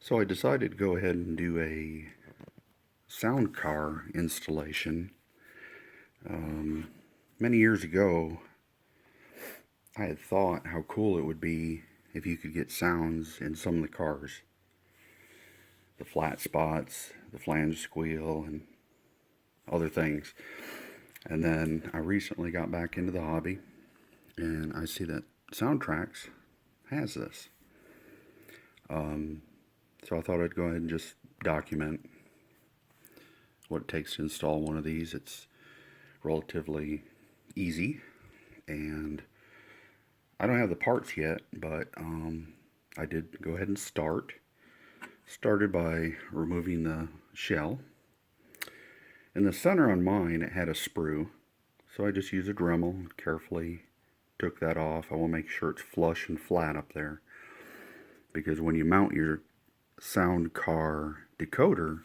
So I decided to go ahead and do a SoundCar installation. Many years ago, I had thought how cool it would be if you could get sounds in some of the cars. The flat spots, the flange squeal, and other things. And then I recently got back into the hobby, and I see that Soundtraxx has this. So I thought I'd go ahead and just document what it takes to install one of these. It's relatively easy, and I don't have the parts yet, but I did go ahead and started by removing the shell. In the center on mine, it had a sprue, so I just used a Dremel, carefully took that off. I want to make sure it's flush and flat up there, because when you mount your SoundCar decoder,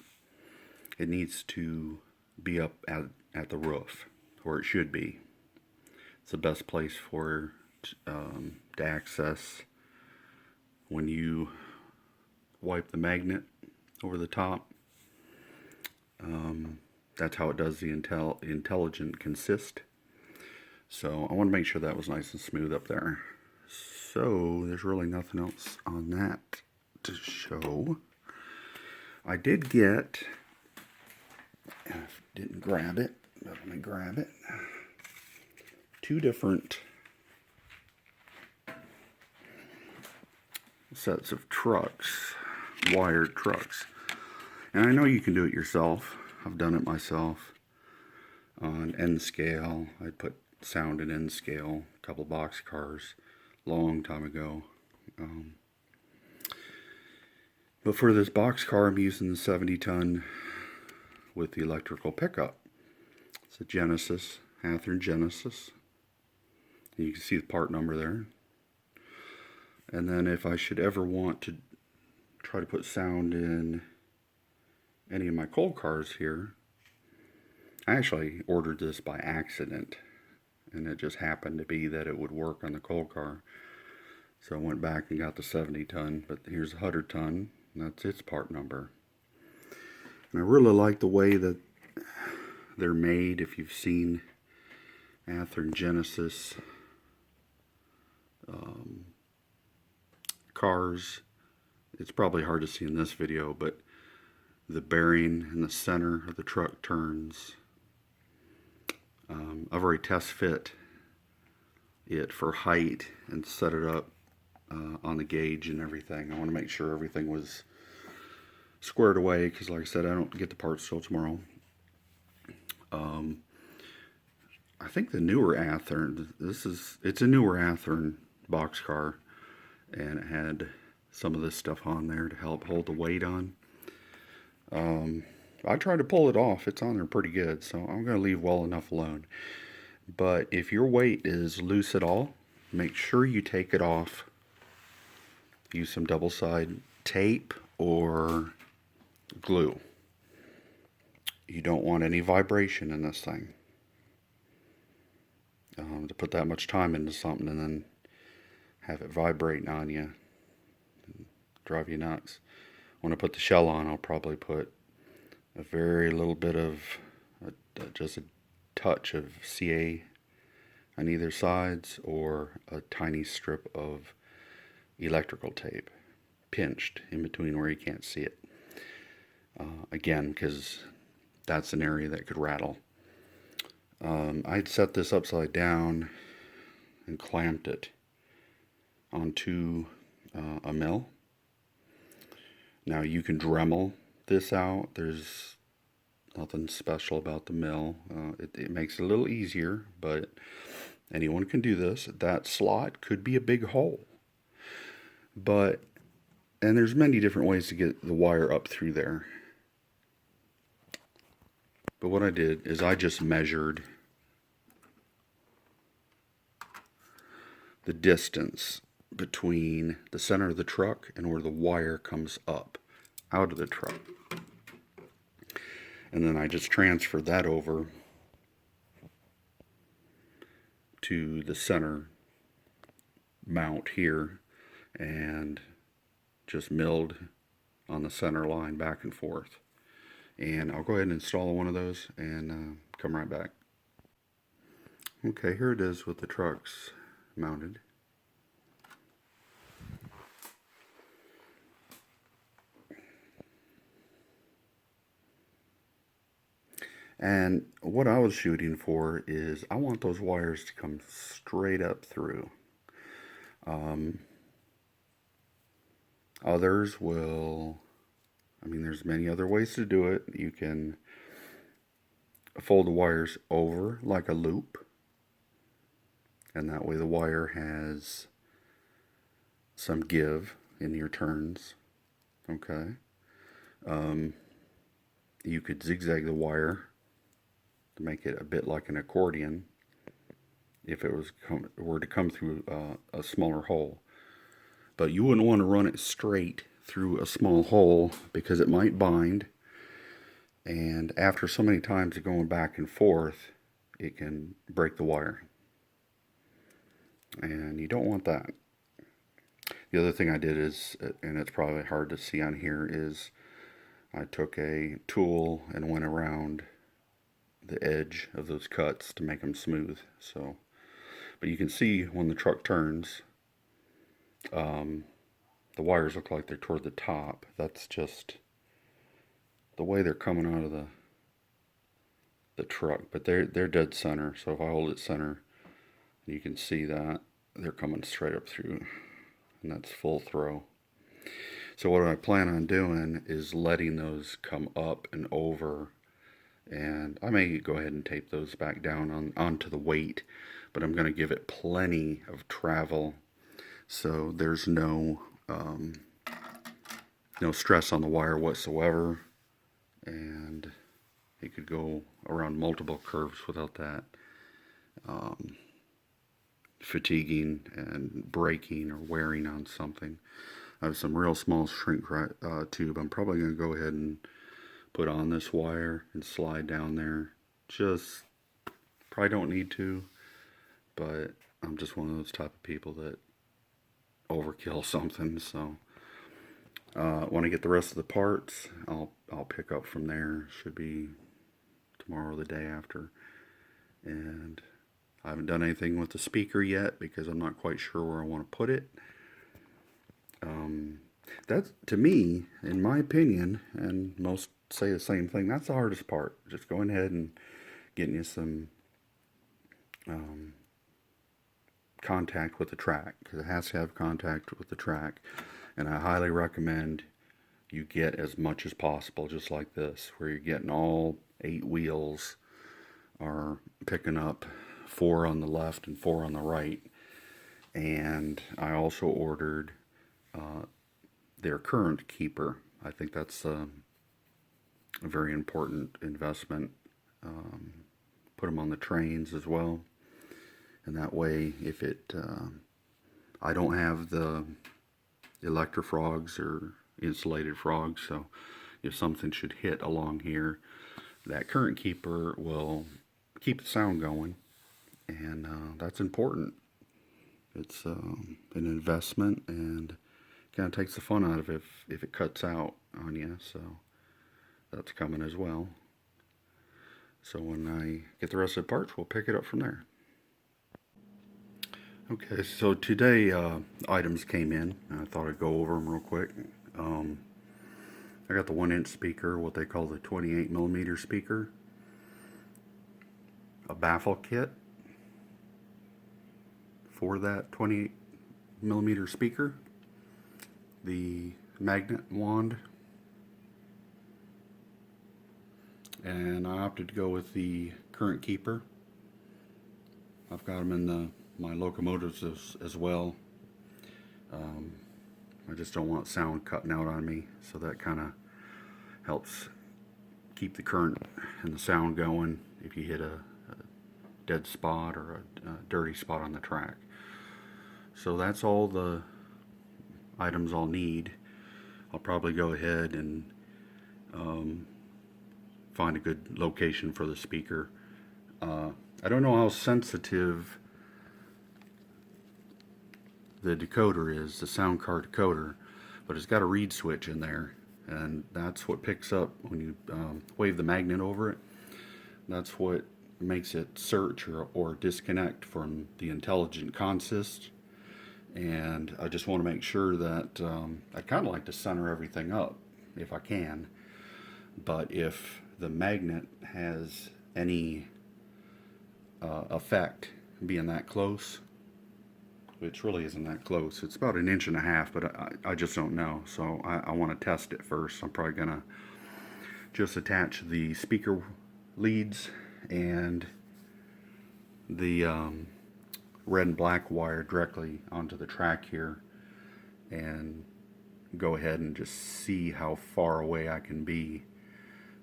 it needs to be up at the roof, where it should be. It's the best place for to access when you wipe the magnet over the top. That's how it does the intelligent consist. So I want to make sure that was nice and smooth up there. So there's really nothing else on that to show. I did get, I didn't grab it, but let me grab it. Two different sets of trucks, wired trucks. And I know you can do it yourself. I've done it myself on N scale. I put sound in N scale, a couple box cars, long time ago. But for this box car, I'm using the 70-ton with the electrical pickup. It's a Genesis, Athearn Genesis. You can see the part number there. And then if I should ever want to try to put sound in any of my cold cars here, I actually ordered this by accident, and it just happened to be that it would work on the cold car. So I went back and got the 70-ton, but here's a 100-ton, and that's its part number. And I really like the way that they're made. If you've seen Athearn Genesis cars, it's probably hard to see in this video, but the bearing in the center of the truck turns. I've already test fit it for height and set it up on the gauge and everything. I want to make sure everything was squared away, because like I said, I don't get the parts till tomorrow. I think the newer Athearn, it's a newer Athearn box car, and it had some of this stuff on there to help hold the weight on. I tried to pull it off. It's on there pretty good, so I'm going to leave well enough alone. But if your weight is loose at all, make sure you take it off. Use some double-side tape or glue. You don't want any vibration in this thing. To put that much time into something and then have it vibrating on you and drive you nuts. When I put the shell on, I'll probably put a very little bit of, just a touch of CA on either sides, or a tiny strip of electrical tape pinched in between where you can't see it. Again, because that's an area that could rattle. I'd set this upside down and clamped it onto a mill. Now you can Dremel this out. There's nothing special about the mill. It makes it a little easier, but anyone can do this. That slot could be a big hole. And there's many different ways to get the wire up through there. But what I did is I just measured the distance between the center of the truck and where the wire comes up out of the truck. And then I just transferred that over to the center mount here, and just milled on the center line back and forth. And I'll go ahead and install one of those and come right back. Okay, here it is with the trucks mounted. And what I was shooting for is I want those wires to come straight up through. Others will, I mean, there's many other ways to do it. You can fold the wires over like a loop, and that way the wire has some give in your turns. Okay. You could zigzag the wire to make it a bit like an accordion if it were to come through a smaller hole. But you wouldn't want to run it straight through a small hole because it might bind, and after so many times of going back and forth, it can break the wire, and you don't want that. The other thing I did is, and it's probably hard to see on here, is I took a tool and went around the edge of those cuts to make them smooth. So, but you can see when the truck turns, the wires look like they're toward the top. That's just the way they're coming out of the truck, but they're dead center. So if I hold it center, you can see that they're coming straight up through, and that's full throw. So what I plan on doing is letting those come up and over, and I may go ahead and tape those back down onto the weight, but I'm going to give it plenty of travel, so there's no stress on the wire whatsoever, and it could go around multiple curves without that fatiguing and breaking or wearing on something. I have some real small shrink tube. I'm probably going to go ahead and put on this wire and slide down there. Just probably don't need to, but I'm just one of those type of people that overkill something. So when I get the rest of the parts, I'll pick up from there. Should be tomorrow or the day after. And I haven't done anything with the speaker yet because I'm not quite sure where I want to put it. That's, to me, in my opinion, and most say the same thing, that's the hardest part. Just going ahead and getting you some contact with the track, because it has to have contact with the track. And I highly recommend you get as much as possible, just like this, where you're getting all 8 wheels are picking up 4 on the left and 4 on the right. And I also ordered their current keeper. I think that's a very important investment. Put them on the trains as well, and that way, if it I don't have the electrofrogs or insulated frogs, so if something should hit along here, that current keeper will keep the sound going, and that's important. It's an investment, and kind of takes the fun out of it if it cuts out on you, so that's coming as well. So when I get the rest of the parts, we'll pick it up from there. Okay, so today items came in, and I thought I'd go over them real quick. I got the 1-inch speaker, what they call the 28mm speaker, a baffle kit for that 28mm speaker, the magnet wand, and I opted to go with the current keeper. I've got them in my locomotives as well. I just don't want sound cutting out on me, so that kind of helps keep the current and the sound going if you hit a dead spot or a dirty spot on the track. So that's all the items I'll need. I'll probably go ahead and find a good location for the speaker. I don't know how sensitive the decoder is, the SoundCar decoder, but it's got a reed switch in there, and that's what picks up when you wave the magnet over it. That's what makes it search or disconnect from the intelligent consist. And I just want to make sure that I kind of like to center everything up if I can. But if the magnet has any effect being that close, which really isn't that close, it's about 1.5 inches, but I just don't know. So I want to test it first. I'm probably going to just attach the speaker leads and the red and black wire directly onto the track here and go ahead and just see how far away I can be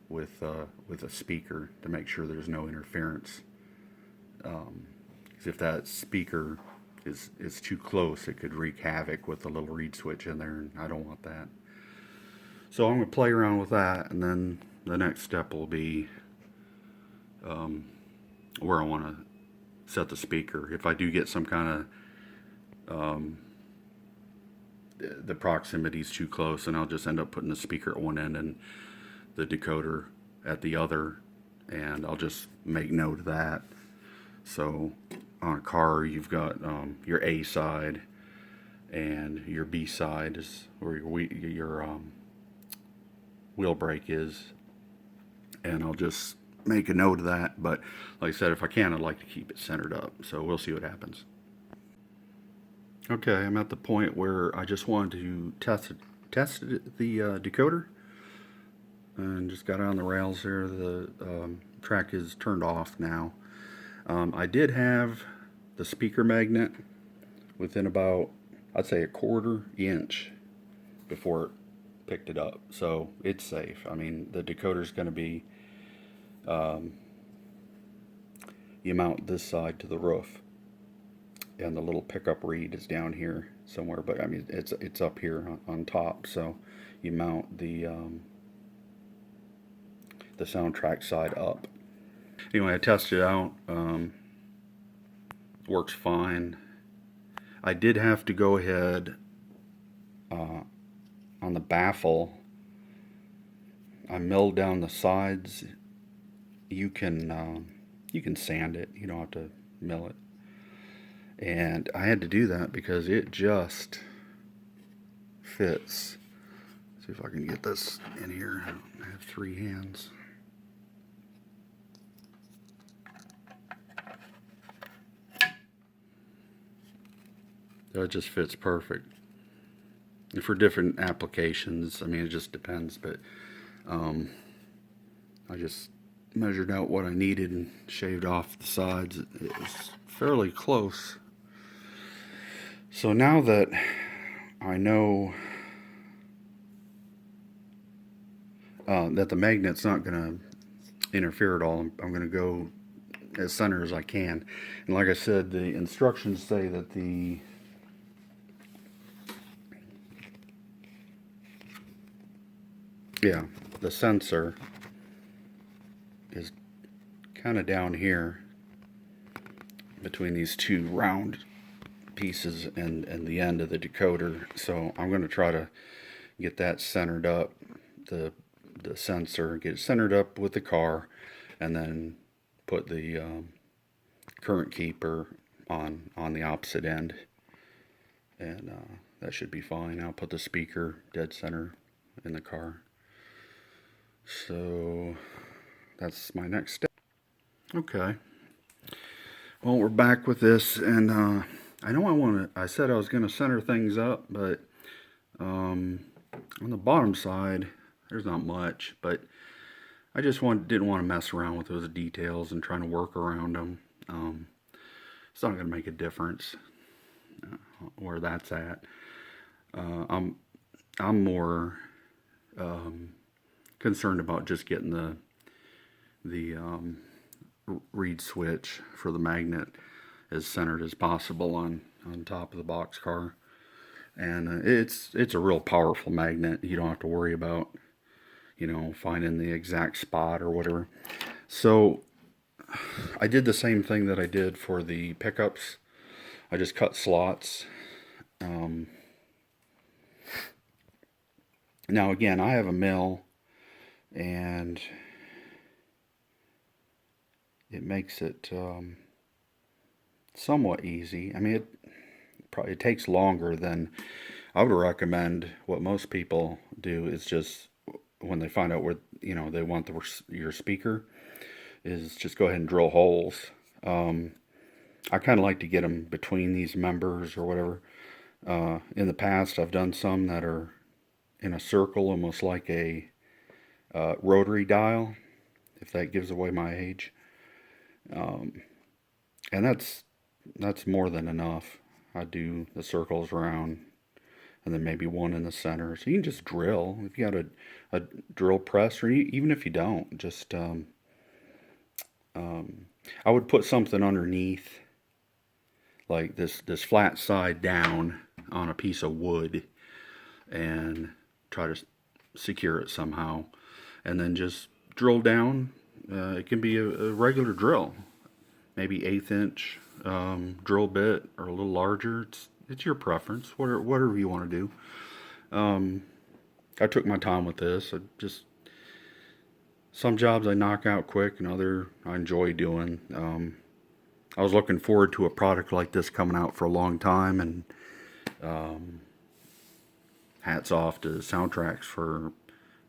with a speaker to make sure there's no interference. Because if that speaker is too close, it could wreak havoc with the little reed switch in there, and I don't want that. So I'm going to play around with that, and then the next step will be where I want to set the speaker. If I do get some kind of the proximity's too close, and I'll just end up putting the speaker at one end and the decoder at the other, and I'll just make note of that. So on a car, you've got your A side, and your B side is where your wheel brake is, and I'll just make a note of that. But like I said, if I can, I'd like to keep it centered up, so we'll see what happens. Okay, I'm at the point where I just wanted to test the decoder, and just got it on the rails there. The track is turned off now. I did have the speaker magnet within about, I'd say, 1/4 inch before it picked it up, so it's safe. I mean, the decoder's going to be, you mount this side to the roof, and the little pickup reed is down here somewhere, but I mean it's up here on top, so you mount the Soundtraxx side up. Anyway, I tested it out. Works fine. I did have to go ahead on the baffle. I milled down the sides. You can sand it. You don't have to mill it. And I had to do that because it just fits. See if I can get this in here. I have 3 hands. That just fits perfect. And for different applications, I mean, it just depends, but I just measured out what I needed and shaved off the sides. It was fairly close. So now that I know that the magnet's not going to interfere at all, I'm going to go as center as I can. And like I said, the instructions say that the sensor is kind of down here between these 2 round pieces and the end of the decoder. So I'm going to try to get that centered up, the sensor, get it centered up with the car, and then put the current keeper on the opposite end, and that should be fine. I'll put the speaker dead center in the car. So that's my next step. Okay, well, we're back with this, and I know I said I was going to center things up, but on the bottom side there's not much, but I just didn't want to mess around with those details and trying to work around them. It's not going to make a difference where that's at. I'm more concerned about just getting the reed switch for the magnet as centered as possible on top of the box car. And it's a real powerful magnet. You don't have to worry about, you know, finding the exact spot or whatever. So I did the same thing that I did for the pickups. I just cut slots Now again, I have a mill, and it makes it somewhat easy. I mean, it takes longer than I would recommend. What most people do is just when they find out where they want your speaker, is just go ahead and drill holes. I kind of like to get them between these members or whatever. In the past, I've done some that are in a circle, almost like a rotary dial, if that gives away my age. And that's more than enough. I do the circles around, and then maybe one in the center. So you can just drill. If you got a drill press, or even if you don't, just I would put something underneath, like this flat side down on a piece of wood, and try to secure it somehow, and then just drill down. It can be a regular drill, maybe 1/8 inch drill bit, or a little larger. It's your preference, whatever you want to do. I took my time with this. Some jobs I knock out quick, and other I enjoy doing. I was looking forward to a product like this coming out for a long time, and hats off to Soundtraxx for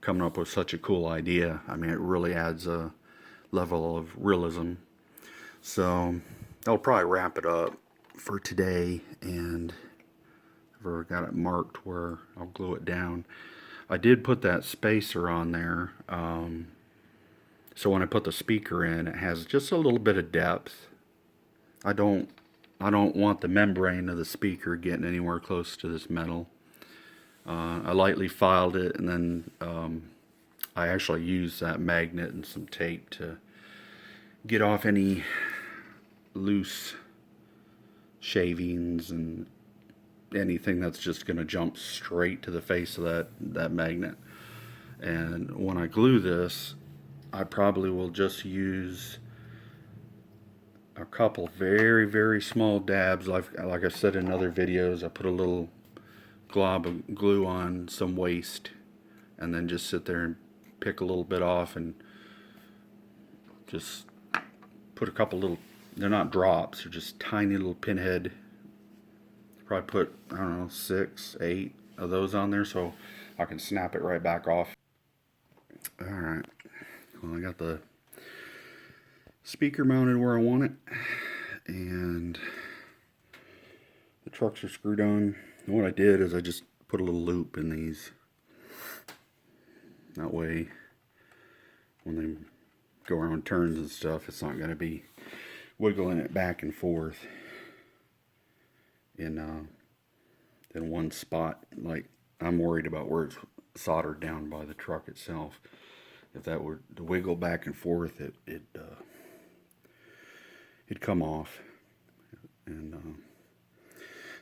coming up with such a cool idea. I mean, it really adds a level of realism. So I'll probably wrap it up for today, and I've already got it marked where I'll glue it down. I did put that spacer on there, so when I put the speaker in, it has just a little bit of depth. I don't want the membrane of the speaker getting anywhere close to this metal. I lightly filed it, and then I actually used that magnet and some tape to get off any loose shavings and anything that's just going to jump straight to the face of that magnet. And when I glue this, I probably will just use a couple very, very small dabs. Like I said in other videos, I put a little glob of glue on some waste, and then just sit there and pick a little bit off, and just put a couple little, they're not drops, they're just tiny little pinhead. Probably put, I don't know, 6, 8 of those on there, so I can snap it right back off. Alright, well, I got the speaker mounted where I want it, and the trucks are screwed on. And what I did is I just put a little loop in these. That way, when they go around turns and stuff, it's not going to be wiggling it back and forth in one spot. Like, I'm worried about where it's soldered down by the truck itself. If that were to wiggle back and forth, it'd come off, and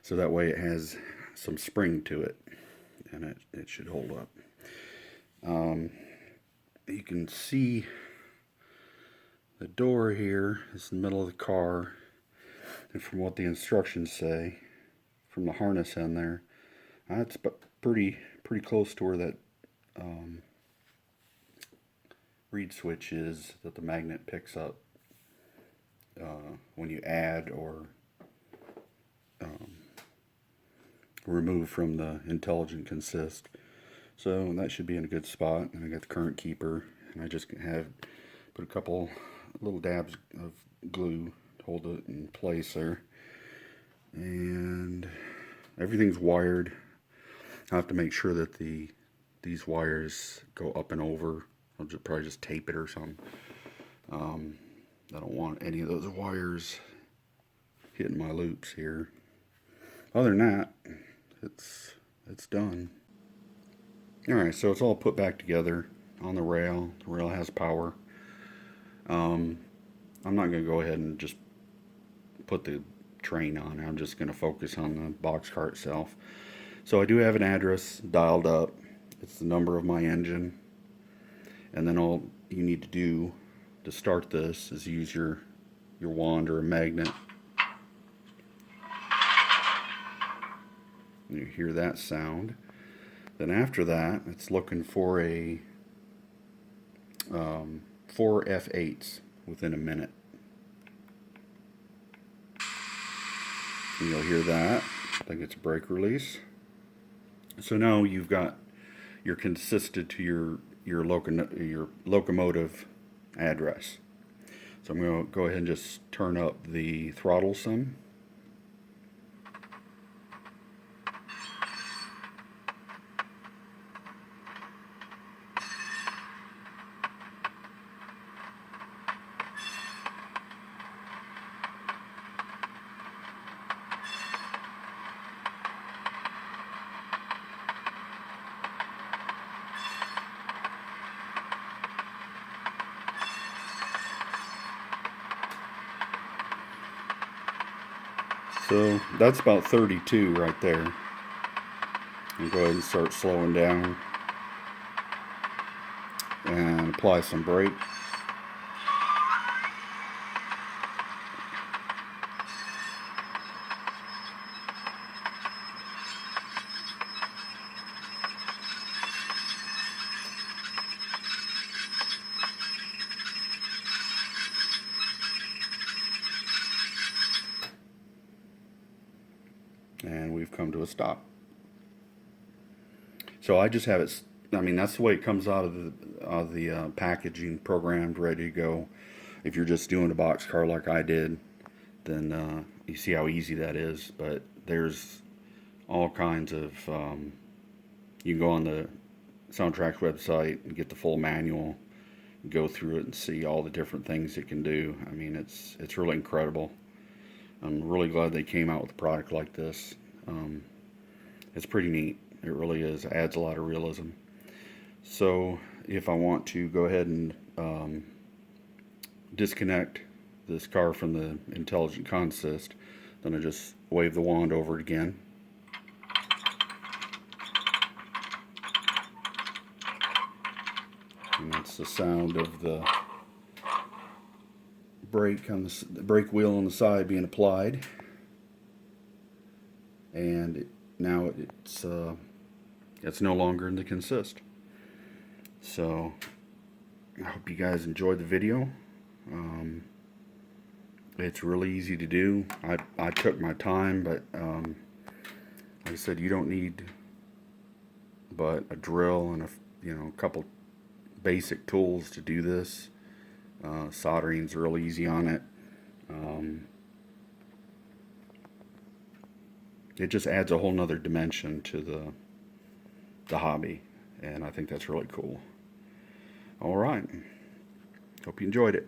so that way it has some spring to it, and it should hold up. You can see the door here is in the middle of the car, and from what the instructions say, from the harness in there, it's pretty close to where that reed switch is that the magnet picks up when you add or remove from the intelligent consist. So that should be in a good spot. And I got the current keeper, and I just have put a couple little dabs of glue to hold it in place there, and everything's wired. I have to make sure that these wires go up and over. I'll probably just tape it or something. I don't want any of those wires hitting my loops here. Other than that, it's done. Alright, so it's all put back together on the rail. The rail has power. I'm not going to go ahead and just put the train on. I'm just going to focus on the boxcar itself. So I do have an address dialed up. It's the number of my engine. And then all you need to do to start this is use your wand or a magnet. You hear that sound. Then after that, it's looking for a 4 F8s within a minute. And you'll hear that. I think it's a brake release. So now you've got you're consistent to your locomotive address. So I'm going to go ahead and just turn up the throttle some. So that's about 32 right there. I'll go ahead and start slowing down and apply some brake. And we've come to a stop. So I just have it, I mean, that's the way it comes out of the packaging, programmed, ready to go. If you're just doing a box car like I did, then you see how easy that is. But there's all kinds of, you can go on the Soundtraxx website and get the full manual, go through it and see all the different things it can do. I mean, it's really incredible. I'm really glad they came out with a product like this. It's pretty neat. It really is. It adds a lot of realism. So if I want to go ahead and disconnect this car from the intelligent consist, then I just wave the wand over it again. And that's the sound of the brake on the brake wheel on the side being applied. And now it's no longer in the consist. So I hope you guys enjoyed the video. It's really easy to do. I took my time, but like I said, you don't need but a drill and a couple basic tools to do this. Soldering's real easy on it. It just adds a whole nother dimension to the hobby, and I think that's really cool. All right, hope you enjoyed it.